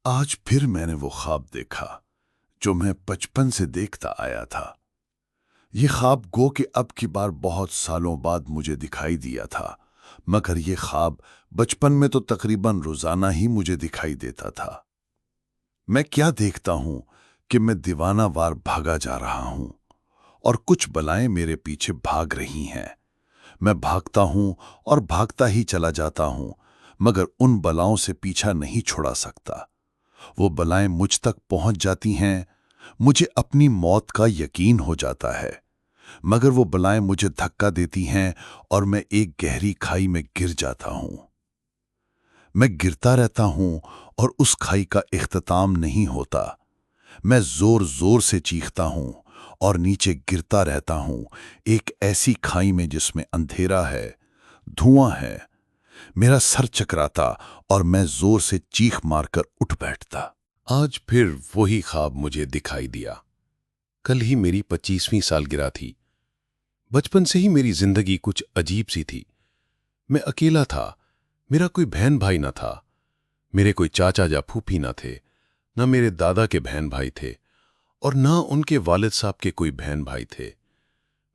आज फिर मैंने वो ख्वाब देखा जो मैं बचपन से देखता आया था। ये ख्वाब गो कि अब की बार बहुत सालों बाद मुझे दिखाई दिया था, मगर ये ख्वाब बचपन में तो तकरीबन रोजाना ही मुझे दिखाई देता था। मैं क्या देखता हूं कि मैं दीवाना वार भागा जा रहा हूं और कुछ बलाएं मेरे पीछे भाग रही हैं। मैं भागता हूं और भागता ही चला जाता हूं, मगर उन बलाओं से पीछा नहीं छुड़ा सकता। वो बलाएं मुझ तक पहुंच जाती हैं। मुझे अपनी मौत का यकीन हो जाता है, मगर वो बलाएं मुझे धक्का देती हैं और मैं एक गहरी खाई में गिर जाता हूं। मैं गिरता रहता हूं और उस खाई का इख्तिताम नहीं होता। मैं जोर जोर से चीखता हूं और नीचे गिरता रहता हूं, एक ऐसी खाई में जिसमें अंधेरा है, धुआं है। मेरा सर चकराता और मैं जोर से चीख मारकर उठ बैठता। आज फिर वही ख्वाब मुझे दिखाई दिया। कल ही मेरी 25वीं सालगिरह थी। बचपन से ही मेरी जिंदगी कुछ अजीब सी थी। मैं अकेला था, मेरा कोई बहन भाई न था। मेरे कोई चाचा या फूफी न थे, न मेरे दादा के बहन भाई थे और न उनके वालिद साहब के कोई बहन भाई थे।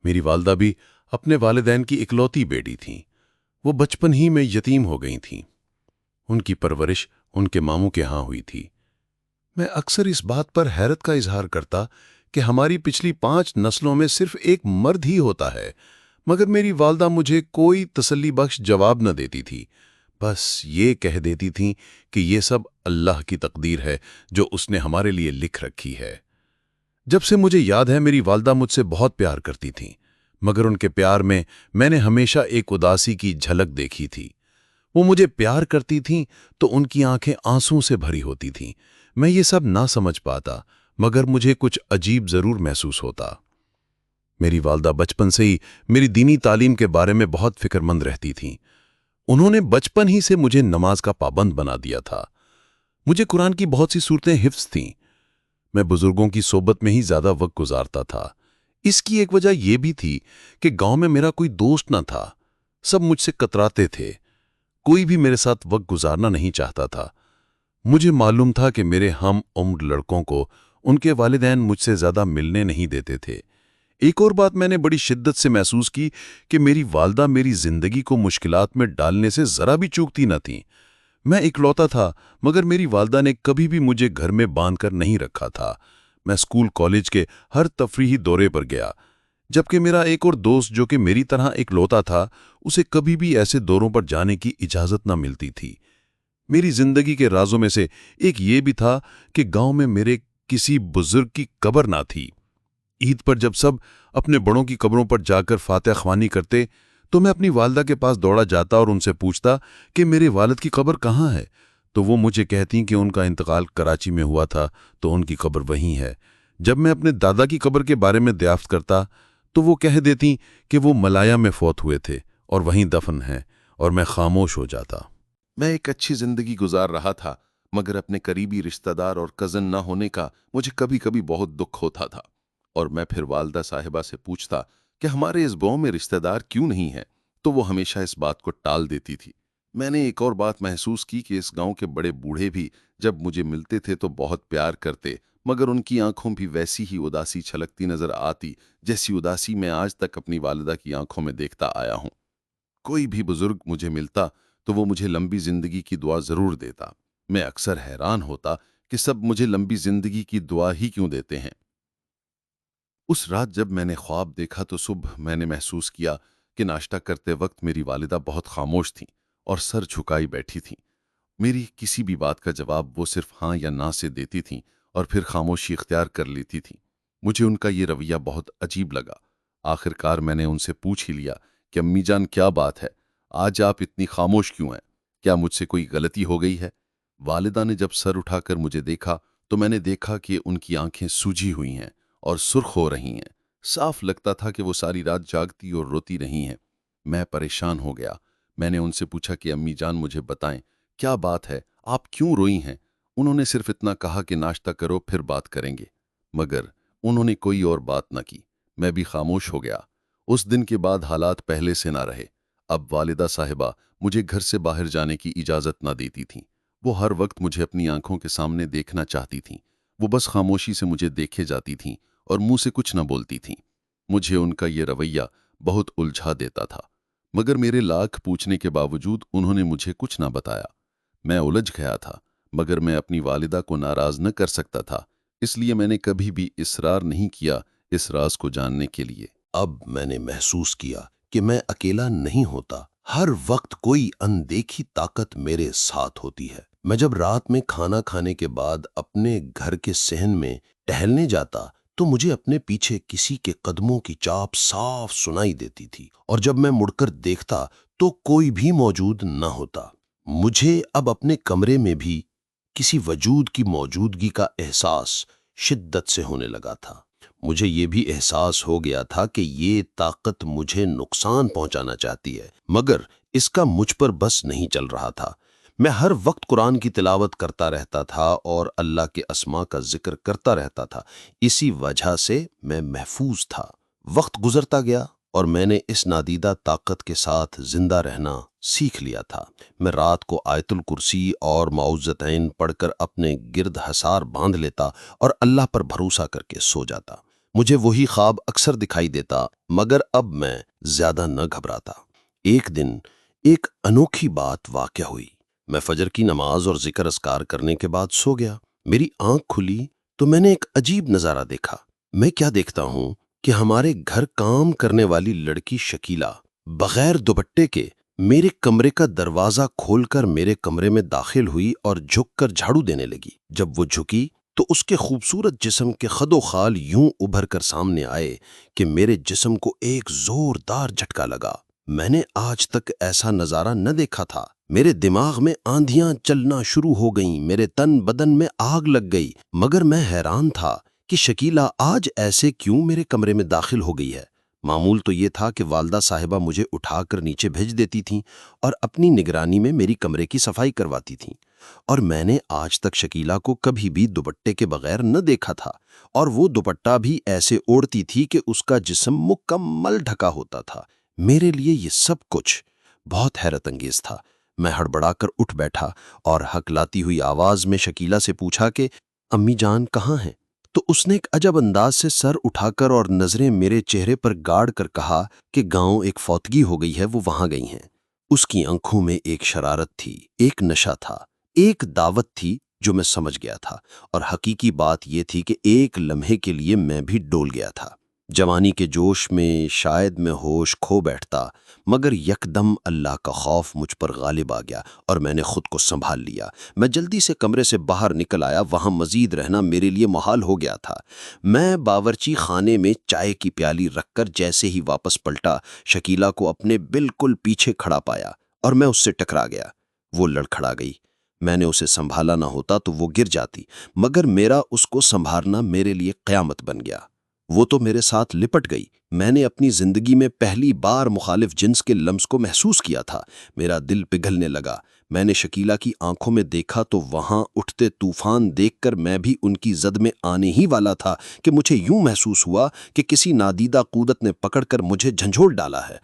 मेरी वालदा भी अपने वालिदैन की इकलौती बेटी थीं। वो बचपन ही में यतीम हो गई थीं। उनकी परवरिश उनके मामू के यहाँ हुई थी। मैं अक्सर इस बात पर हैरत का इजहार करता कि हमारी पिछली 5 नस्लों में सिर्फ एक मर्द ही होता है, मगर मेरी वालदा मुझे कोई तसल्ली बख्श जवाब न देती थी। बस ये कह देती थीं कि ये सब अल्लाह की तकदीर है जो उसने हमारे लिए लिख रखी है। जब से मुझे याद है मेरी वालदा मुझसे बहुत प्यार करती थीं, मगर उनके प्यार में मैंने हमेशा एक उदासी की झलक देखी थी। वो मुझे प्यार करती थीं तो उनकी आंखें आंसू से भरी होती थीं। मैं ये सब ना समझ पाता, मगर मुझे कुछ अजीब जरूर महसूस होता। मेरी वालदा बचपन से ही मेरी दीनी तालीम के बारे में बहुत फिक्रमंद रहती थीं। उन्होंने बचपन ही से मुझे नमाज का पाबंद बना दिया था। मुझे कुरान की बहुत सी सूरतें हिफ्ज थीं। मैं बुजुर्गों की सोबत में ही ज्यादा वक्त गुजारता था। इसकी एक वजह यह भी थी कि गांव में मेरा कोई दोस्त न था। सब मुझसे कतराते थे। कोई भी मेरे साथ वक्त गुजारना नहीं चाहता था। मुझे मालूम था कि मेरे हम उम्र लड़कों को उनके वालिदैन मुझसे ज्यादा मिलने नहीं देते थे। एक और बात मैंने बड़ी शिद्दत से महसूस की कि मेरी वालदा मेरी जिंदगी को मुश्किलात में डालने से जरा भी चूकती न थी। मैं इकलौता था, मगर मेरी वालदा ने कभी भी मुझे घर में बांधकर नहीं रखा था। मैं स्कूल कॉलेज के हर तफरीही दौरे पर गया, जबकि मेरा एक और दोस्त जो कि मेरी तरह इकलौता था, उसे कभी भी ऐसे दौरों पर जाने की इजाजत न मिलती थी। मेरी जिंदगी के राजों में से एक ये भी था कि गांव में मेरे किसी बुजुर्ग की कब्र ना थी। ईद पर जब सब अपने बड़ों की कब्रों पर जाकर फातिहा ख्वानी करते, तो मैं अपनी वालदा के पास दौड़ा जाता और उनसे पूछता कि मेरे वालिद की कब्र कहाँ है। तो वो मुझे कहती कि उनका इंतकाल कराची में हुआ था, तो उनकी कब्र वहीं है। जब मैं अपने दादा की कब्र के बारे में दरियाफ्त करता, तो वो कह देती कि वो मलाया में फौत हुए थे और वहीं दफन हैं, और मैं खामोश हो जाता। मैं एक अच्छी जिंदगी गुजार रहा था, मगर अपने करीबी रिश्तेदार और कज़न न होने का मुझे कभी कभी बहुत दुख होता था। और मैं फिर वालदा साहिबा से पूछता कि हमारे इस गांव में रिश्तेदार क्यों नहीं हैं, तो वो हमेशा इस बात को टाल देती थी। मैंने एक और बात महसूस की कि इस गांव के बड़े बूढ़े भी जब मुझे मिलते थे तो बहुत प्यार करते, मगर उनकी आंखों भी वैसी ही उदासी छलकती नजर आती जैसी उदासी मैं आज तक अपनी वालिदा की आंखों में देखता आया हूं। कोई भी बुजुर्ग मुझे मिलता तो वो मुझे लंबी जिंदगी की दुआ जरूर देता। मैं अक्सर हैरान होता कि सब मुझे लंबी जिंदगी की दुआ ही क्यों देते हैं। उस रात जब मैंने ख्वाब देखा तो सुबह मैंने महसूस किया कि नाश्ता करते वक्त मेरी वालिदा बहुत खामोश थीं और सर झुकाई बैठी थीं। मेरी किसी भी बात का जवाब वो सिर्फ हाँ या ना से देती थीं और फिर खामोशी इख्तियार कर लेती थीं। मुझे उनका ये रवैया बहुत अजीब लगा। आखिरकार मैंने उनसे पूछ ही लिया कि अम्मी जान क्या बात है, आज आप इतनी खामोश क्यों हैं? क्या मुझसे कोई गलती हो गई है? वालिदा ने जब सर उठाकर मुझे देखा तो मैंने देखा कि उनकी आंखें सूजी हुई हैं और सुर्ख हो रही हैं। साफ लगता था कि वो सारी रात जागती और रोती रही हैं। मैं परेशान हो गया। मैंने उनसे पूछा कि अम्मी जान मुझे बताएं, क्या बात है, आप क्यों रोई हैं? उन्होंने सिर्फ इतना कहा कि नाश्ता करो फिर बात करेंगे, मगर उन्होंने कोई और बात न की। मैं भी खामोश हो गया। उस दिन के बाद हालात पहले से ना रहे। अब वालिदा साहिबा मुझे घर से बाहर जाने की इजाजत ना देती थीं। وہ ہر وقت مجھے اپنی آنکھوں کے سامنے دیکھنا چاہتی تھیں۔ وہ بس خاموشی سے مجھے دیکھے جاتی تھیں اور منہ سے کچھ نہ بولتی تھیں۔ مجھے ان کا یہ رویہ بہت الجھا دیتا تھا، مگر میرے لاکھ پوچھنے کے باوجود انہوں نے مجھے کچھ نہ بتایا۔ میں الجھ گیا تھا، مگر میں اپنی والدہ کو ناراض نہ کر سکتا تھا، اس لیے میں نے کبھی بھی اصرار نہیں کیا اس راز کو جاننے کے لیے۔ اب میں نے محسوس کیا کہ میں اکیلا نہیں ہوتا، ہر وقت کوئی اندیکھی طاقت میرے ساتھ ہوتی ہے۔ میں جب رات میں کھانا کھانے کے بعد اپنے گھر کے صحن میں ٹہلنے جاتا تو مجھے اپنے پیچھے کسی کے قدموں کی چاپ صاف سنائی دیتی تھی، اور جب میں مڑ کر دیکھتا تو کوئی بھی موجود نہ ہوتا۔ مجھے اب اپنے کمرے میں بھی کسی وجود کی موجودگی کا احساس شدت سے ہونے لگا تھا۔ مجھے یہ بھی احساس ہو گیا تھا کہ یہ طاقت مجھے نقصان پہنچانا چاہتی ہے، مگر اس کا مجھ پر بس نہیں چل رہا تھا۔ میں ہر وقت قرآن کی تلاوت کرتا رہتا تھا اور اللہ کے اسماء کا ذکر کرتا رہتا تھا، اسی وجہ سے میں محفوظ تھا۔ وقت گزرتا گیا اور میں نے اس نادیدہ طاقت کے ساتھ زندہ رہنا سیکھ لیا تھا۔ میں رات کو آیت الکرسی اور معوذتین پڑھ کر اپنے گرد حصار باندھ لیتا اور اللہ پر بھروسہ کر کے سو جاتا۔ مجھے وہی خواب اکثر دکھائی دیتا، مگر اب میں زیادہ نہ گھبراتا۔ ایک دن ایک انوکھی بات واقع ہوئی۔ میں فجر کی نماز اور ذکر اذکار کرنے کے بعد سو گیا۔ میری آنکھ کھلی تو میں نے ایک عجیب نظارہ دیکھا۔ میں کیا دیکھتا ہوں کہ ہمارے گھر کام کرنے والی لڑکی شکیلہ بغیر دوپٹے کے میرے کمرے کا دروازہ کھول کر میرے کمرے میں داخل ہوئی اور جھک کر جھاڑو دینے لگی۔ جب وہ جھکی تو اس کے خوبصورت جسم کے خد و خال یوں ابھر کر سامنے آئے کہ میرے جسم کو ایک زوردار جھٹکا لگا۔ میں نے آج تک ایسا نظارہ نہ دیکھا تھا۔ میرے دماغ میں آندھیاں چلنا شروع ہو گئیں، میرے تن بدن میں آگ لگ گئی، مگر میں حیران تھا کہ شکیلہ آج ایسے کیوں میرے کمرے میں داخل ہو گئی ہے۔ معمول تو یہ تھا کہ والدہ صاحبہ مجھے اٹھا کر نیچے بھیج دیتی تھیں اور اپنی نگرانی میں میری کمرے کی صفائی کرواتی تھیں، اور میں نے آج تک شکیلہ کو کبھی بھی دوپٹے کے بغیر نہ دیکھا تھا، اور وہ دوپٹہ بھی ایسے اوڑھتی تھی کہ اس کا جسم مکمل ڈھکا ہوتا تھا۔ میرے لیے یہ سب کچھ بہت حیرت انگیز تھا۔ میں ہڑبڑا کر اٹھ بیٹھا اور ہکلاتی ہوئی آواز میں شکیلہ سے پوچھا کہ امی جان کہاں ہیں؟ تو اس نے ایک عجب انداز سے سر اٹھا کر اور نظریں میرے چہرے پر گاڑ کر کہا کہ گاؤں ایک فوتگی ہو گئی ہے، وہ وہاں گئی ہیں۔ اس کی آنکھوں میں ایک شرارت تھی، ایک نشہ تھا، ایک دعوت تھی جو میں سمجھ گیا تھا، اور حقیقی بات یہ تھی کہ ایک لمحے کے لیے میں بھی ڈول گیا تھا۔ جوانی کے جوش میں شاید میں ہوش کھو بیٹھتا، مگر یکدم اللہ کا خوف مجھ پر غالب آ گیا اور میں نے خود کو سنبھال لیا۔ میں جلدی سے کمرے سے باہر نکل آیا، وہاں مزید رہنا میرے لیے محال ہو گیا تھا۔ میں باورچی خانے میں چائے کی پیالی رکھ کر جیسے ہی واپس پلٹا، شکیلہ کو اپنے بالکل پیچھے کھڑا پایا اور میں اس سے ٹکرا گیا۔ وہ لڑکھڑا گئی۔ میں نے اسے سنبھالا نہ ہوتا تو وہ گر جاتی، مگر میرا اس کو سنبھالنا میرے لیے قیامت بن گیا۔ وہ تو میرے ساتھ لپٹ گئی۔ میں نے اپنی زندگی میں پہلی بار مخالف جنس کے لمس کو محسوس کیا تھا۔ میرا دل پگھلنے لگا۔ میں نے شکیلہ کی آنکھوں میں دیکھا تو وہاں اٹھتے طوفان دیکھ کر میں بھی ان کی زد میں آنے ہی والا تھا کہ مجھے یوں محسوس ہوا کہ کسی نادیدہ قوت نے پکڑ کر مجھے جھنجھوڑ ڈالا ہے۔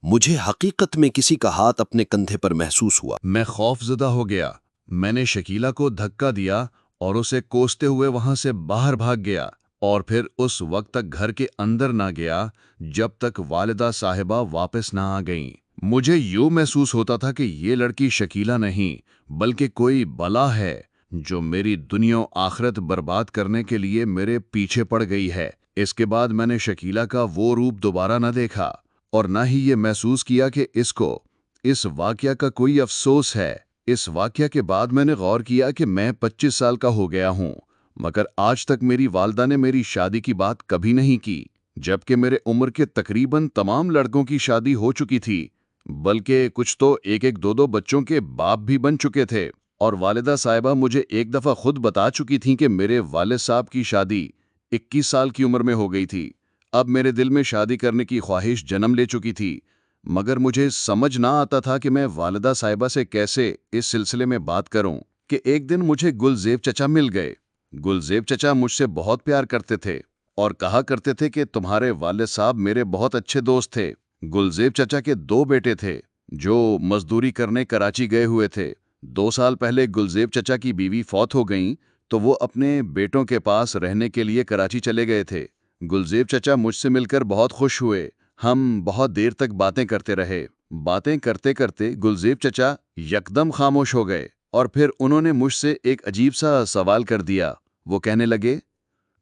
مجھے حقیقت میں کسی کا ہاتھ اپنے کندھے پر محسوس ہوا۔ میں خوف زدہ ہو گیا۔ میں نے شکیلہ کو دھکا دیا اور اسے کوستے ہوئے وہاں سے باہر بھاگ گیا، اور پھر اس وقت تک گھر کے اندر نہ گیا جب تک والدہ صاحبہ واپس نہ آ گئیں۔ مجھے یوں محسوس ہوتا تھا کہ یہ لڑکی شکیلہ نہیں بلکہ کوئی بلا ہے جو میری دنیا و آخرت برباد کرنے کے لیے میرے پیچھے پڑ گئی ہے۔ اس کے بعد میں نے شکیلہ کا وہ روپ دوبارہ نہ دیکھا اور نہ ہی یہ محسوس کیا کہ اس کو اس واقعہ کا کوئی افسوس ہے۔ اس واقعہ کے بعد میں نے غور کیا کہ میں 25 سال کا ہو گیا ہوں، مگر آج تک میری والدہ نے میری شادی کی بات کبھی نہیں کی، جبکہ میرے عمر کے تقریباً تمام لڑکوں کی شادی ہو چکی تھی، بلکہ کچھ تو ایک ایک دو بچوں کے باپ بھی بن چکے تھے۔ اور والدہ صاحبہ مجھے ایک دفعہ خود بتا چکی تھیں کہ میرے والد صاحب کی شادی 21 سال کی عمر میں ہو گئی تھی۔ اب میرے دل میں شادی کرنے کی خواہش جنم لے چکی تھی، مگر مجھے سمجھ نہ آتا تھا کہ میں والدہ صاحبہ سے کیسے اس سلسلے میں بات کروں کہ ایک دن مجھے گلزیب چچا مل گئے۔ گلزیب چچا مجھ سے بہت پیار کرتے تھے اور کہا کرتے تھے کہ تمہارے والد صاحب میرے بہت اچھے دوست تھے۔ گلزیب چچا کے 2 بیٹے تھے جو مزدوری کرنے کراچی گئے ہوئے تھے۔ 2 साल पहले गुलजेब चचा की बीवी फौत हो गईं तो वो अपने बेटों के पास रहने के लिए कराची चले गए थे। गुलजेब चचा मुझसे मिलकर बहुत खुश हुए। हम बहुत देर तक बातें करते रहे। बातें करते करते गुलजेब चचा यकदम खामोश हो गए और फिर उन्होंने मुझसे एक अजीब सा सवाल कर दिया। वो कहने लगे,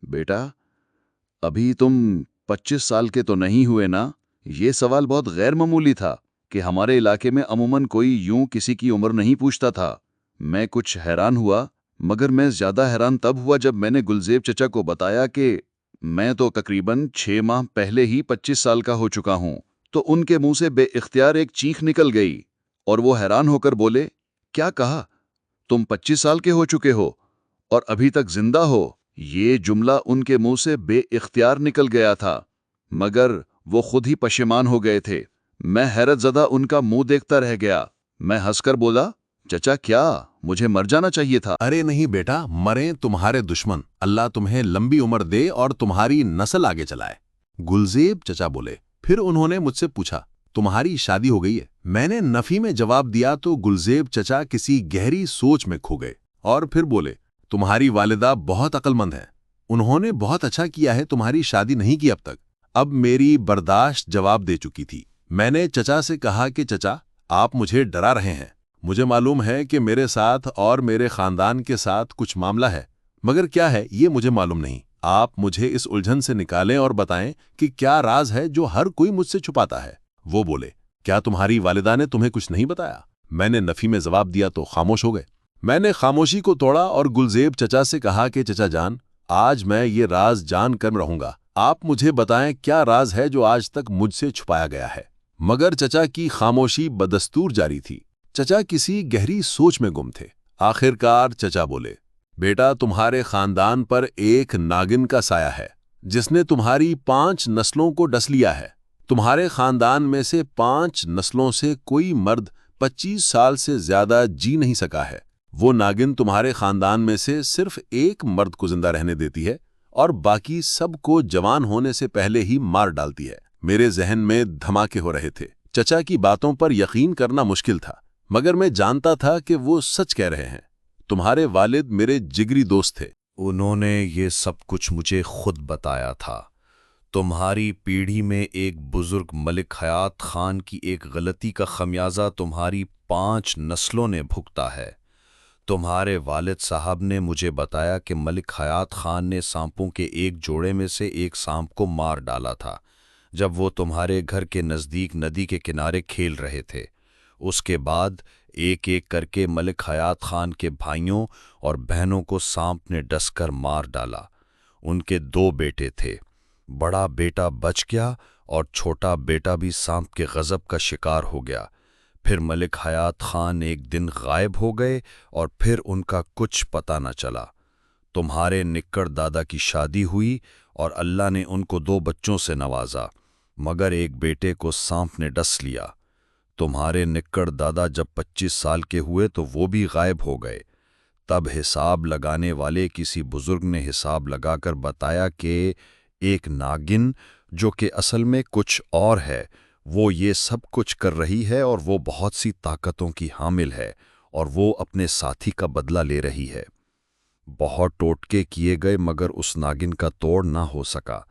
बेटा, अभी तुम 25 साल के तो नहीं हुए ना? ये सवाल बहुत गैर मामूली था कि हमारे इलाके में अमूमन कोई यूं किसी की उम्र नहीं पूछता था। मैं कुछ हैरान हुआ, मगर मैं ज्यादा हैरान तब हुआ जब मैंने गुलजेब चचा को बताया कि मैं तो तकरीबन 6 माह पहले ही 25 साल का हो चुका हूं। तो उनके मुंह से बेइख्तियार एक चीख निकल गई और वो हैरान होकर बोले, क्या कहा? तुम 25 साल के हो चुके हो और अभी तक जिंदा हो? ये जुमला उनके मुंह से बेइख्तियार निकल गया था, मगर वो खुद ही पशेमान हो गए थे। मैं हैरतज़दा उनका मुंह देखता रह गया। मैं हंसकर बोला, चचा, क्या मुझे मर जाना चाहिए था? अरे नहीं बेटा, मरे तुम्हारे दुश्मन, अल्लाह तुम्हें लंबी उम्र दे और तुम्हारी नस्ल आगे चलाए। गुलजेब चचा बोले। फिर उन्होंने मुझसे पूछा, तुम्हारी शादी हो गई है? मैंने नफी में जवाब दिया तो गुलजेब चचा किसी गहरी सोच में खो गए और फिर बोले, तुम्हारी वालिदा बहुत अक्लमंद है, उन्होंने बहुत अच्छा किया है तुम्हारी शादी नहीं की अब तक। अब मेरी बर्दाश्त जवाब दे चुकी थी। मैंने चचा से कहा कि चचा, आप मुझे डरा रहे हैं। मुझे मालूम है कि मेरे साथ और मेरे खानदान के साथ कुछ मामला है, मगर क्या है ये मुझे मालूम नहीं। आप मुझे इस उलझन से निकालें और बताएं कि क्या राज है जो हर कोई मुझसे छुपाता है। वो बोले, क्या तुम्हारी वालिदा ने तुम्हें कुछ नहीं बताया? मैंने नफी में जवाब दिया तो खामोश हो गए। मैंने खामोशी को तोड़ा और गुलजेब चचा से कहा कि चचा जान, आज मैं ये राज जान कर रहूंगा। आप मुझे बताएं क्या राज है जो आज तक मुझसे छुपाया गया है। मगर चचा की खामोशी बदस्तूर जारी थी। चचा किसी गहरी सोच में गुम थे। आखिरकार चचा बोले, बेटा, तुम्हारे खानदान पर एक नागिन का साया है जिसने तुम्हारी 5 नस्लों को डस लिया है। तुम्हारे खानदान में से 5 नस्लों से कोई मर्द 25 साल से ज्यादा जी नहीं सका है। वो नागिन तुम्हारे खानदान में से सिर्फ एक मर्द को जिंदा रहने देती है और बाकी सबको जवान होने से पहले ही मार डालती है। मेरे जहन में धमाके हो रहे थे। चचा की बातों पर यकीन करना मुश्किल था, मगर मैं जानता था कि वो सच कह रहे हैं। तुम्हारे वालिद मेरे जिगरी दोस्त थे। उन्होंने ये सब कुछ मुझे खुद बताया था। तुम्हारी पीढ़ी में एक बुजुर्ग मलिक हयात खान की एक गलती का खमियाजा तुम्हारी 5 नस्लों ने भुगता है। तुम्हारे वालिद साहब ने मुझे बताया कि मलिक हयात खान ने सांपों के एक जोड़े में से एक सांप को मार डाला था जब वो तुम्हारे घर के नज़दीक नदी के किनारे खेल रहे थे। उसके बाद एक एक करके मलिक हयात खान के भाइयों और बहनों को सांप ने डसकर मार डाला। उनके 2 बेटे थे। बड़ा बेटा बच गया और छोटा बेटा भी सांप के गज़ब का शिकार हो गया। फिर मलिक हयात खान एक दिन गायब हो गए और फिर उनका कुछ पता न चला। तुम्हारे निक्कड़ दादा की शादी हुई और अल्लाह ने उनको 2 बच्चों से नवाजा, मगर एक बेटे को सांप ने डस लिया। तुम्हारे निक्कड़ दादा जब 25 साल के हुए तो वो भी गायब हो गए। तब हिसाब लगाने वाले किसी बुजुर्ग ने हिसाब लगाकर बताया कि एक नागिन, जो कि असल में कुछ और है, वो ये सब कुछ कर रही है और वो बहुत सी ताकतों की हामिल है और वो अपने साथी का बदला ले रही है। बहुत टोटके किए गए मगर उस नागिन का तोड़ ना हो सका।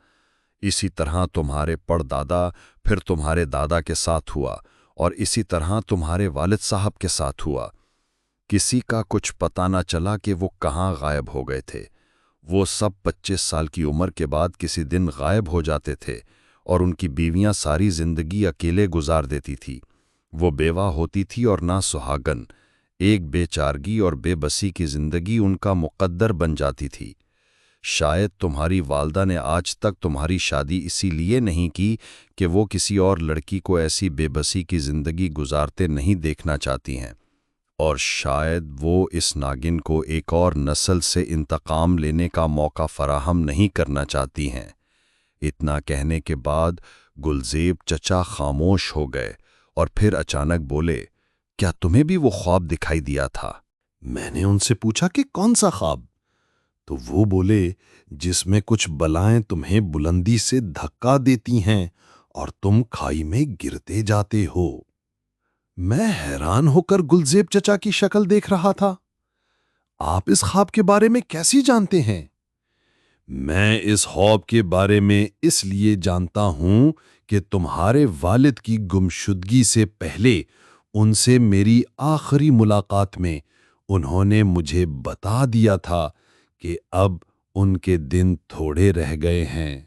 इसी तरह तुम्हारे पड़दादा फिर तुम्हारे दादा के साथ हुआ और इसी तरह तुम्हारे वालिद साहब के साथ हुआ। किसी का कुछ पता न चला कि वो कहाँ गायब हो गए थे। वो सब 25 साल की उम्र के बाद किसी दिन गायब हो जाते थे और उनकी बीवियां सारी जिंदगी अकेले गुजार देती थी। वो बेवा होती थी और ना सुहागन। एक बेचारगी और बेबसी की जिंदगी उनका मुकद्दर बन जाती थी। शायद तुम्हारी वालदा ने आज तक तुम्हारी शादी इसीलिए नहीं की कि वो किसी और लड़की को ऐसी बेबसी की जिंदगी गुजारते नहीं देखना चाहती हैं, और शायद वो इस नागिन को एक और नस्ल से इंतकाम लेने का मौका फराहम नहीं करना चाहती हैं। इतना कहने के बाद गुलजेब चचा खामोश हो गए और फिर अचानक बोले, क्या तुम्हें भी वो ख्वाब दिखाई दिया था? मैंने उनसे पूछा कि कौन सा ख्वाब? तो वो बोले, जिसमें कुछ बलाएं तुम्हें बुलंदी से धक्का देती हैं और तुम खाई में गिरते जाते हो। میں حیران ہو کر گلزیب چچا کی شکل دیکھ رہا تھا۔ آپ اس خواب کے بارے میں کیسے جانتے ہیں؟ میں اس خواب کے بارے میں اس لیے جانتا ہوں کہ تمہارے والد کی گمشدگی سے پہلے ان سے میری آخری ملاقات میں انہوں نے مجھے بتا دیا تھا کہ اب ان کے دن تھوڑے رہ گئے ہیں،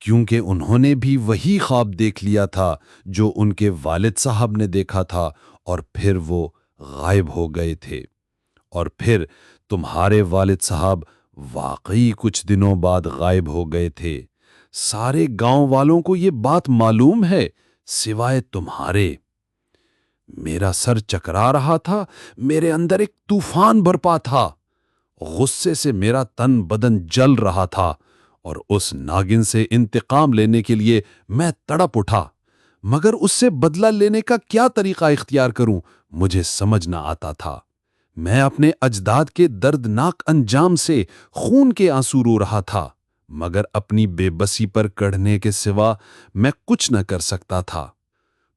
کیونکہ انہوں نے بھی وہی خواب دیکھ لیا تھا جو ان کے والد صاحب نے دیکھا تھا، اور پھر وہ غائب ہو گئے تھے۔ اور پھر تمہارے والد صاحب واقعی کچھ دنوں بعد غائب ہو گئے تھے۔ سارے گاؤں والوں کو یہ بات معلوم ہے سوائے تمہارے۔ میرا سر چکرا رہا تھا، میرے اندر ایک طوفان برپا تھا، غصے سے میرا تن بدن جل رہا تھا، اور اس ناگن سے انتقام لینے کے لیے میں تڑپ اٹھا، مگر اس سے بدلہ لینے کا کیا طریقہ اختیار کروں مجھے سمجھ نہ آتا تھا۔ میں اپنے اجداد کے دردناک انجام سے خون کے آنسو رو رہا تھا، مگر اپنی بے بسی پر کڑھنے کے سوا میں کچھ نہ کر سکتا تھا۔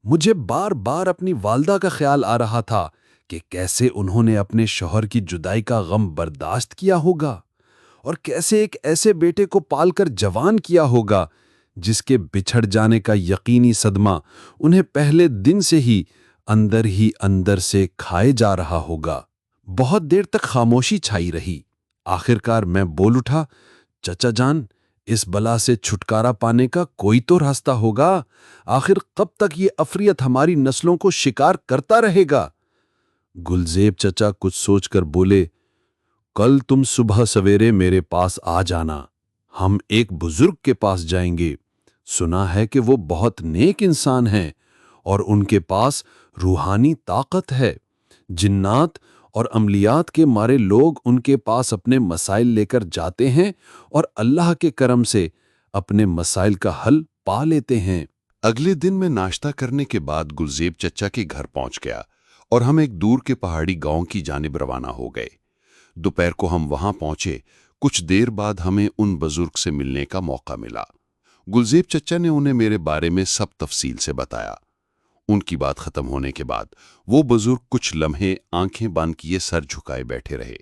مجھے بار بار اپنی والدہ کا خیال آ رہا تھا کہ کیسے انہوں نے اپنے شوہر کی جدائی کا غم برداشت کیا ہوگا، اور کیسے ایک ایسے بیٹے کو پال کر جوان کیا ہوگا جس کے بچھڑ جانے کا یقینی صدمہ انہیں پہلے دن سے ہی اندر سے کھائے جا رہا ہوگا۔ بہت دیر تک خاموشی چھائی رہی۔ آخرکار میں بول اٹھا، چچا جان، اس بلا سے چھٹکارا پانے کا کوئی تو راستہ ہوگا۔ آخر کب تک یہ افریت ہماری نسلوں کو شکار کرتا رہے گا؟ گلزیب چچا کچھ سوچ کر بولے، کل تم صبح سویرے میرے پاس آ جانا، ہم ایک بزرگ کے پاس جائیں گے۔ سنا ہے کہ وہ بہت نیک انسان ہیں اور ان کے پاس روحانی طاقت ہے۔ جنات اور عملیات کے مارے لوگ ان کے پاس اپنے مسائل لے کر جاتے ہیں اور اللہ کے کرم سے اپنے مسائل کا حل پا لیتے ہیں۔ اگلے دن میں ناشتہ کرنے کے بعد گلزیب چچا کے گھر پہنچ گیا اور ہم ایک دور کے پہاڑی گاؤں کی جانب روانہ ہو گئے۔ دوپہر کو ہم وہاں پہنچے۔ کچھ دیر بعد ہمیں ان بزرگ سے ملنے کا موقع ملا۔ گلزیب چچا نے انہیں میرے بارے میں سب تفصیل سے بتایا۔ ان کی بات ختم ہونے کے بعد وہ بزرگ کچھ لمحے آنکھیں بند کیے سر جھکائے بیٹھے رہے،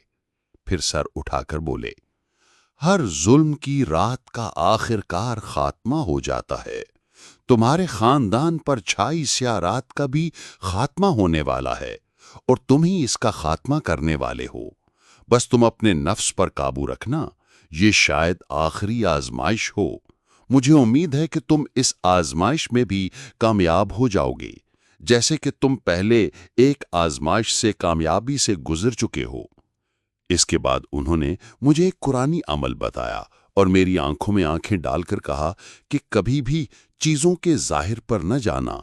پھر سر اٹھا کر بولے، ہر ظلم کی رات کا آخرکار خاتمہ ہو جاتا ہے۔ تمہارے خاندان پر چھائی سیاہ رات کا بھی خاتمہ ہونے والا ہے، اور تم ہی اس کا خاتمہ کرنے والے ہو۔ بس تم اپنے نفس پر قابو رکھنا، یہ شاید آخری آزمائش ہو۔ مجھے امید ہے کہ تم اس آزمائش میں بھی کامیاب ہو جاؤ گے، جیسے کہ تم پہلے ایک آزمائش سے کامیابی سے گزر چکے ہو۔ اس کے بعد انہوں نے مجھے ایک قرآنی عمل بتایا اور میری آنکھوں میں آنکھیں ڈال کر کہا کہ کبھی بھی چیزوں کے ظاہر پر نہ جانا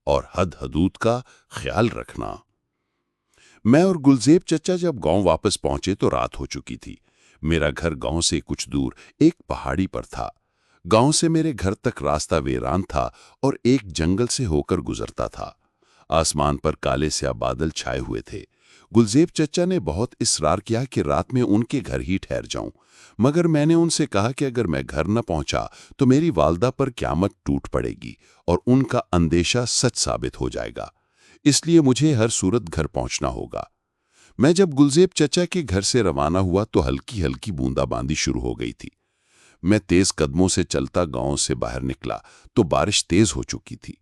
اور حد حدود کا خیال رکھنا۔ میں اور گلزیب چچا جب گاؤں واپس پہنچے تو رات ہو چکی تھی۔ میرا گھر گاؤں سے کچھ دور ایک پہاڑی پر تھا۔ گاؤں سے میرے گھر تک راستہ ویران تھا اور ایک جنگل سے ہو کر گزرتا تھا۔ آسمان پر کالے سیاہ بادل چھائے ہوئے تھے۔ گلزیب چچا نے بہت اصرار کیا کہ رات میں ان کے گھر ہی ٹھہر جاؤں، مگر میں نے ان سے کہا کہ اگر میں گھر نہ پہنچا تو میری والدہ پر قیامت ٹوٹ پڑے گی اور ان کا اندیشہ سچ ثابت ہو جائے گا، اس لیے مجھے ہر صورت گھر پہنچنا ہوگا۔ میں جب گلزیب چچا کے گھر سے روانہ ہوا تو ہلکی ہلکی بوندا باندی شروع ہو گئی تھی۔ میں تیز قدموں سے چلتا گاؤں سے باہر نکلا تو بارش تیز ہو چکی تھی۔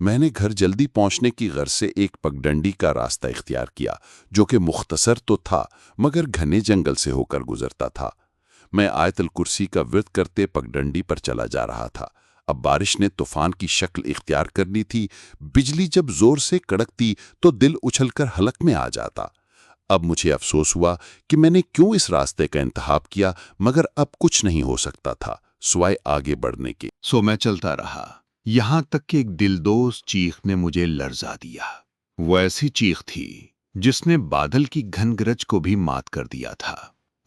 میں نے گھر جلدی پہنچنے کی غرض سے ایک پگڈنڈی کا راستہ اختیار کیا، جو کہ مختصر تو تھا مگر گھنے جنگل سے ہو کر گزرتا تھا۔ میں آیت الکرسی کا ورد کرتے پگڈنڈی پر چلا جا رہا تھا۔ اب بارش نے طوفان کی شکل اختیار کر لی تھی۔ بجلی جب زور سے کڑکتی تو دل اچھل کر حلق میں آ جاتا۔ اب مجھے افسوس ہوا کہ میں نے کیوں اس راستے کا انتخاب کیا، مگر اب کچھ نہیں ہو سکتا تھا سوائے آگے بڑھنے کے۔ سو میں چلتا رہا، یہاں تک کہ ایک دلدوز چیخ نے مجھے لرزا دیا۔ وہ ایسی چیخ تھی جس نے بادل کی گھن گرج کو بھی مات کر دیا تھا۔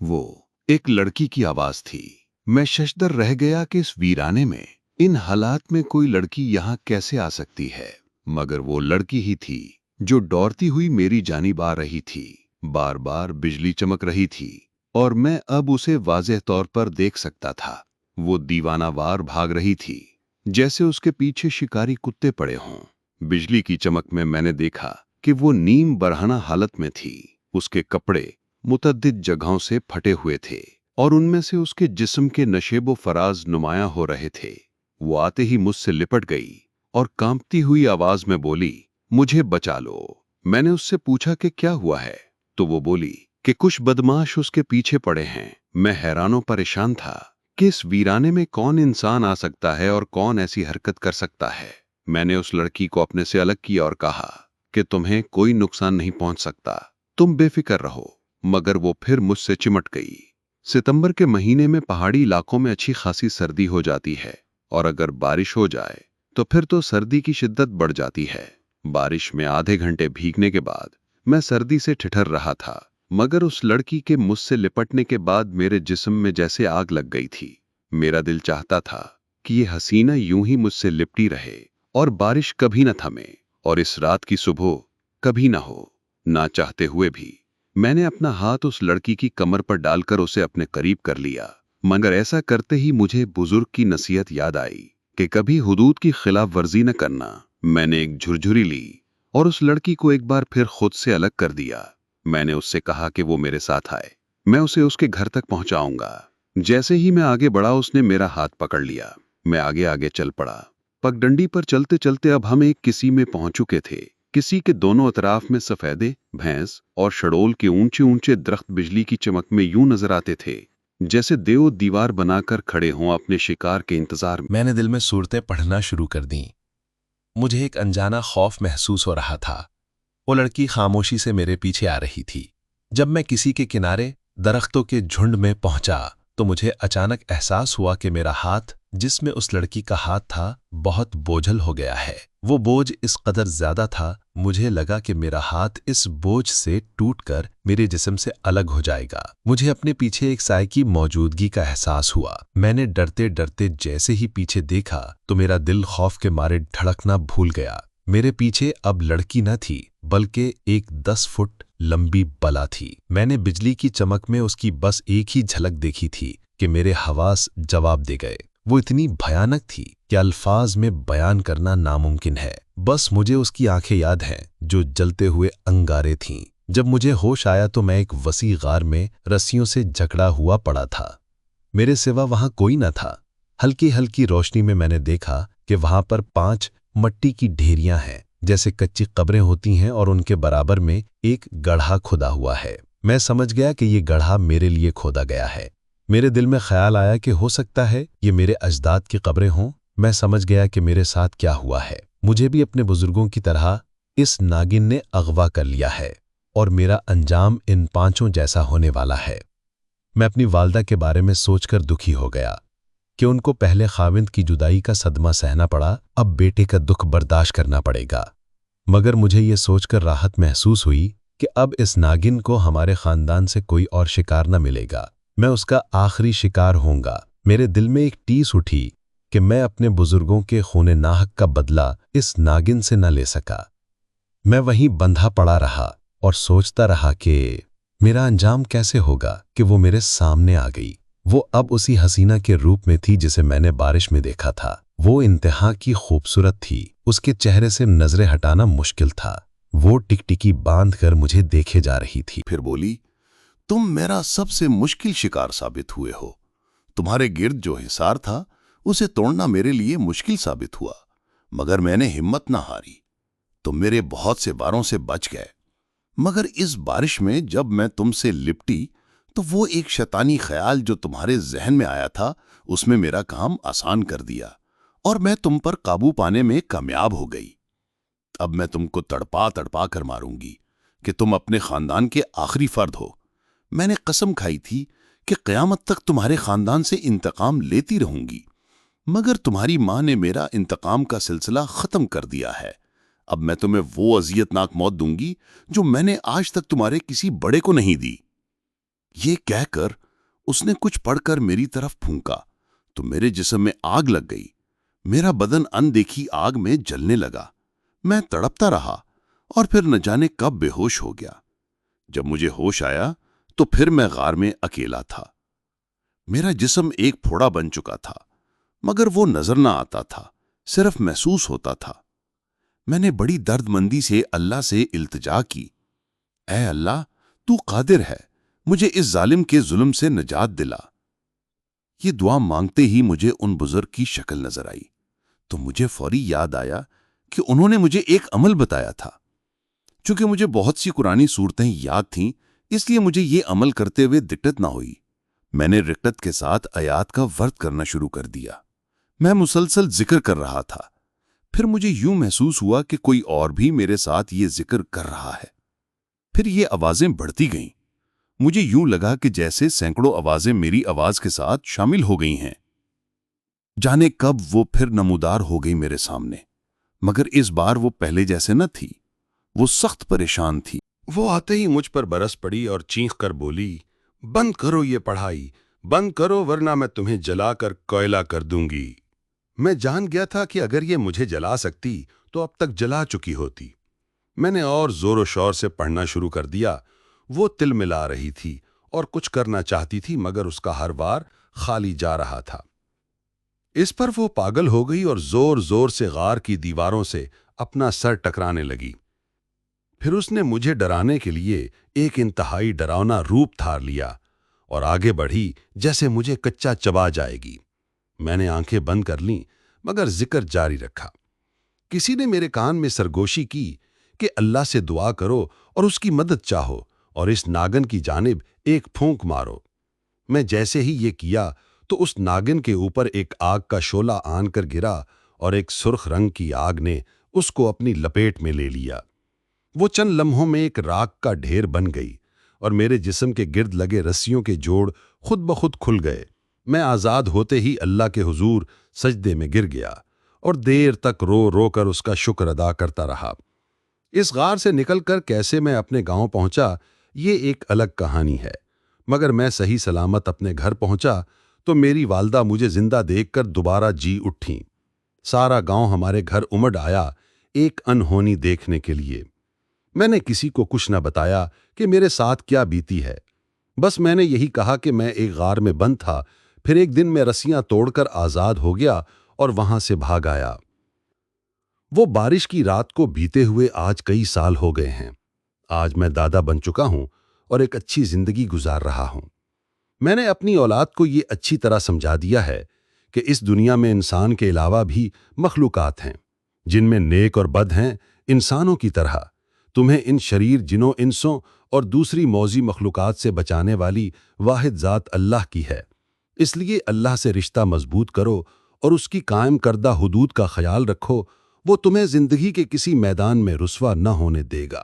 وہ ایک لڑکی کی آواز تھی۔ میں ششدر رہ گیا کہ اس ویرانے میں، ان حالات میں کوئی لڑکی یہاں کیسے آ سکتی ہے، مگر وہ لڑکی ہی تھی جو دوڑتی ہوئی میری جانب آ رہی تھی۔ بار بار بجلی چمک رہی تھی اور میں اب اسے واضح طور پر دیکھ سکتا تھا۔ وہ دیوانہ وار بھاگ رہی تھی جیسے اس کے پیچھے شکاری کتے پڑے ہوں۔ بجلی کی چمک میں نے دیکھا कि वो नीम बरहना हालत में थी। उसके कपड़े मुतअद्दिद जगहों से फटे हुए थे और उनमें से उसके जिस्म के नशेबो फराज नुमायां हो रहे थे। वो आते ही मुझसे लिपट गई और कांपती हुई आवाज में बोली, मुझे बचा लो। मैंने उससे पूछा कि क्या हुआ है, तो वो बोली कि कुछ बदमाश उसके पीछे पड़े हैं। मैं हैरानों परेशान था कि इस वीराने में कौन इंसान आ सकता है और कौन ऐसी हरकत कर सकता है। मैंने उस लड़की को अपने से अलग किया और कहा कि तुम्हें कोई नुकसान नहीं पहुंच सकता, तुम बेफिक्र रहो। मगर वो फिर मुझसे चिमट गई। सितंबर के महीने में पहाड़ी इलाकों में अच्छी खासी सर्दी हो जाती है और अगर बारिश हो जाए तो फिर तो सर्दी की शिद्दत बढ़ जाती है। बारिश में आधे घंटे भीगने के बाद मैं सर्दी से ठिठुर रहा था, मगर उस लड़की के मुझसे लिपटने के बाद मेरे जिस्म में जैसे आग लग गई थी। मेरा दिल चाहता था कि ये हसीना यूं ही मुझसे लिपटी रहे और बारिश कभी न थमे और इस रात की सुबह कभी न हो। ना चाहते हुए भी मैंने अपना हाथ उस लड़की की कमर पर डालकर उसे अपने करीब कर लिया, मगर ऐसा करते ही मुझे बुजुर्ग की नसीहत याद आई कि कभी हुदूद की खिलाफ वर्जी न करना। मैंने एक झुरझुरी ली और उस लड़की को एक बार फिर खुद से अलग कर दिया। मैंने उससे कहा कि वो मेरे साथ आए, मैं उसे उसके घर तक पहुंचाऊंगा। जैसे ही मैं आगे बढ़ा उसने मेरा हाथ पकड़ लिया। मैं आगे आगे चल पड़ा। पगडंडी पर चलते चलते अब हम एक किसी में पहुंच चुके थे। किसी के दोनों अतराफ में सफेदे, भैंस और शड़ोल के ऊंचे ऊंचे दरख्त बिजली की चमक में यूं नजर आते थे जैसे देव दीवार बनाकर खड़े हों अपने शिकार के इंतजार में। मैंने दिल में सूरतें पढ़ना शुरू कर दी। मुझे एक अनजाना खौफ महसूस हो रहा था। वो लड़की खामोशी से मेरे पीछे आ रही थी। जब मैं किसी के किनारे दरख्तों के झुंड में पहुंचा तो मुझे अचानक एहसास हुआ कि मेरा हाथ, जिसमें उस लड़की का हाथ था, बहुत बोझल हो गया है। वो बोझ इस कदर ज्यादा था, मुझे लगा कि मेरा हाथ इस बोझ से टूटकर मेरे जिस्म से अलग हो जाएगा। मुझे अपने पीछे एक साए की मौजूदगी का एहसास हुआ। मैंने डरते डरते जैसे ही पीछे देखा तो मेरा दिल खौफ के मारे धड़कना भूल गया। मेरे पीछे अब लड़की न थी बल्कि एक 10 फुट लंबी बला थी। मैंने बिजली की चमक में उसकी बस एक ही झलक देखी थी कि मेरे हवास जवाब दे गए। वो इतनी भयानक थी कि अल्फाज में बयान करना नामुमकिन है। बस मुझे उसकी आंखें याद हैं जो जलते हुए अंगारे थीं। जब मुझे होश आया तो मैं एक वसी गार में रस्सियों से जकड़ा हुआ पड़ा था। मेरे सिवा वहां कोई न था। हल्की हल्की रोशनी में मैंने देखा कि वहां पर 5 मट्टी की ढेरियां हैं, जैसे कच्ची कब्रें होती हैं, और उनके बराबर में एक गड्ढा खुदा हुआ है। मैं समझ गया कि ये गड्ढा मेरे लिए खोदा गया है। मेरे दिल में ख्याल आया कि हो सकता है ये मेरे अजदाद की कब्रें हों। मैं समझ गया कि मेरे साथ क्या हुआ है। मुझे भी अपने बुजुर्गों की तरह इस नागिन ने अगवा कर लिया है और मेरा अंजाम इन 5 जैसा होने वाला है। मैं अपनी वालदा के बारे में सोचकर दुखी हो गया कि उनको पहले खाविंद की जुदाई का सदमा सहना पड़ा, अब बेटे का दुख बर्दाश्त करना पड़ेगा। मगर मुझे ये सोचकर राहत महसूस हुई कि अब इस नागिन को हमारे खानदान से कोई और शिकार न मिलेगा। मैं उसका आखिरी शिकार होऊंगा। मेरे दिल में एक टीस उठी कि मैं अपने बुजुर्गों के खूने नाहक का बदला इस नागिन से न ले सका। मैं वहीं बंधा पड़ा रहा और सोचता रहा कि मेरा अंजाम कैसे होगा कि वो मेरे सामने आ गई। वो अब उसी हसीना के रूप में थी जिसे मैंने बारिश में देखा था। वो इंतहा की खूबसूरत थी। उसके चेहरे से नजरें हटाना मुश्किल था। वो टिकटिकी बांध कर मुझे देखे जा रही थी। फिर बोली, तुम मेरा सबसे मुश्किल शिकार साबित हुए हो। तुम्हारे गिर्द जो हिसार था उसे तोड़ना मेरे लिए मुश्किल साबित हुआ, मगर मैंने हिम्मत ना हारी। तुम मेरे बहुत से वारों से बच गए, मगर इस बारिश में जब मैं तुमसे लिपटी तो वो एक शैतानी ख्याल जो तुम्हारे जहन में आया था उसमें मेरा काम आसान कर दिया और मैं तुम पर काबू पाने में कामयाब हो गई। अब मैं तुमको तड़पा तड़पा कर मारूंगी कि तुम अपने खानदान के आखिरी फर्द हो। मैंने कसम खाई थी कि क़यामत तक तुम्हारे खानदान से इंतकाम लेती रहूंगी, मगर तुम्हारी मां ने मेरा इंतकाम का सिलसिला खत्म कर दिया है। अब मैं तुम्हें वो अजियतनाक मौत दूंगी जो मैंने आज तक तुम्हारे किसी बड़े को नहीं दी। ये कहकर उसने कुछ पढ़कर मेरी तरफ फूंका तो मेरे जिस्म में आग लग गई। मेरा बदन अनदेखी आग में जलने लगा। मैं तड़पता रहा और फिर न जाने कब बेहोश हो गया। जब मुझे होश आया तो फिर मैं गार में अकेला था। मेरा जिस्म एक फोड़ा बन चुका था, मगर वो नजर ना आता था, सिर्फ महसूस होता था। میں نے بڑی دردمندی سے اللہ سے التجا کی، اے اللہ، تو قادر ہے، مجھے اس ظالم کے ظلم سے نجات دلا۔ یہ دعا مانگتے ہی مجھے ان بزرگ کی شکل نظر آئی تو مجھے فوری یاد آیا کہ انہوں نے مجھے ایک عمل بتایا تھا۔ چونکہ مجھے بہت سی قرآنی صورتیں یاد تھیں، اس لیے مجھے یہ عمل کرتے ہوئے دقت نہ ہوئی۔ میں نے رقت کے ساتھ آیات کا ورد کرنا شروع کر دیا۔ میں مسلسل ذکر کر رہا تھا۔ پھر مجھے یوں محسوس ہوا کہ کوئی اور بھی میرے ساتھ یہ ذکر کر رہا ہے۔ پھر یہ آوازیں بڑھتی گئیں۔ مجھے یوں لگا کہ جیسے سینکڑوں آوازیں میری آواز کے ساتھ شامل ہو گئی ہیں۔ جانے کب وہ پھر نمودار ہو گئی میرے سامنے، مگر اس بار وہ پہلے جیسے نہ تھی۔ وہ سخت پریشان تھی۔ وہ آتے ہی مجھ پر برس پڑی اور چینخ کر بولی، بند کرو یہ پڑھائی، بند کرو ورنہ میں تمہیں جلا کر کوئلہ کر دوں گی۔ میں جان گیا تھا کہ اگر یہ مجھے جلا سکتی تو اب تک جلا چکی ہوتی۔ میں نے اور زور و شور سے پڑھنا شروع کر دیا۔ وہ تل ملا رہی تھی اور کچھ کرنا چاہتی تھی، مگر اس کا ہر بار خالی جا رہا تھا۔ اس پر وہ پاگل ہو گئی اور زور زور سے غار کی دیواروں سے اپنا سر ٹکرانے لگی۔ پھر اس نے مجھے ڈرانے کے لیے ایک انتہائی ڈراؤنا روپ دھار لیا اور آگے بڑھی جیسے مجھے کچا چبا جائے گی۔ میں نے آنکھیں بند کر لیں مگر ذکر جاری رکھا۔ کسی نے میرے کان میں سرگوشی کی کہ اللہ سے دعا کرو اور اس کی مدد چاہو اور اس ناگن کی جانب ایک پھونک مارو۔ میں جیسے ہی یہ کیا تو اس ناگن کے اوپر ایک آگ کا شعلہ آن کر گرا اور ایک سرخ رنگ کی آگ نے اس کو اپنی لپیٹ میں لے لیا۔ وہ چند لمحوں میں ایک راکھ کا ڈھیر بن گئی اور میرے جسم کے گرد لگے رسیوں کے جوڑ خود بخود کھل گئے۔ میں آزاد ہوتے ہی اللہ کے حضور سجدے میں گر گیا اور دیر تک رو رو کر اس کا شکر ادا کرتا رہا۔ اس غار سے نکل کر کیسے میں اپنے گاؤں پہنچا یہ ایک الگ کہانی ہے، مگر میں صحیح سلامت اپنے گھر پہنچا تو میری والدہ مجھے زندہ دیکھ کر دوبارہ جی اٹھیں۔ سارا گاؤں ہمارے گھر امڑ آیا ایک انہونی دیکھنے کے لیے۔ میں نے کسی کو کچھ نہ بتایا کہ میرے ساتھ کیا بیتی ہے، بس میں نے یہی کہا کہ میں ایک غار میں بند تھا، پھر ایک دن میں رسیاں توڑ کر آزاد ہو گیا اور وہاں سے بھاگ آیا۔ وہ بارش کی رات کو بیتے ہوئے آج کئی سال ہو گئے ہیں۔ آج میں دادا بن چکا ہوں اور ایک اچھی زندگی گزار رہا ہوں۔ میں نے اپنی اولاد کو یہ اچھی طرح سمجھا دیا ہے کہ اس دنیا میں انسان کے علاوہ بھی مخلوقات ہیں جن میں نیک اور بد ہیں۔ انسانوں کی طرح تمہیں ان شریر جنوں انسوں اور دوسری موذی مخلوقات سے بچانے والی واحد ذات اللہ کی ہے۔ اس لیے اللہ سے رشتہ مضبوط کرو اور اس کی قائم کردہ حدود کا خیال رکھو، وہ تمہیں زندگی کے کسی میدان میں رسوا نہ ہونے دے گا۔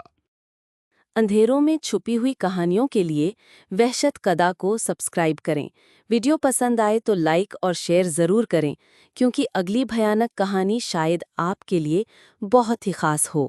اندھیروں میں چھپی ہوئی کہانیوں کے لیے وحشت کدا کو سبسکرائب کریں۔ ویڈیو پسند آئے تو لائک اور شیئر ضرور کریں، کیونکہ اگلی بھیانک کہانی شاید آپ کے لیے بہت ہی خاص ہو۔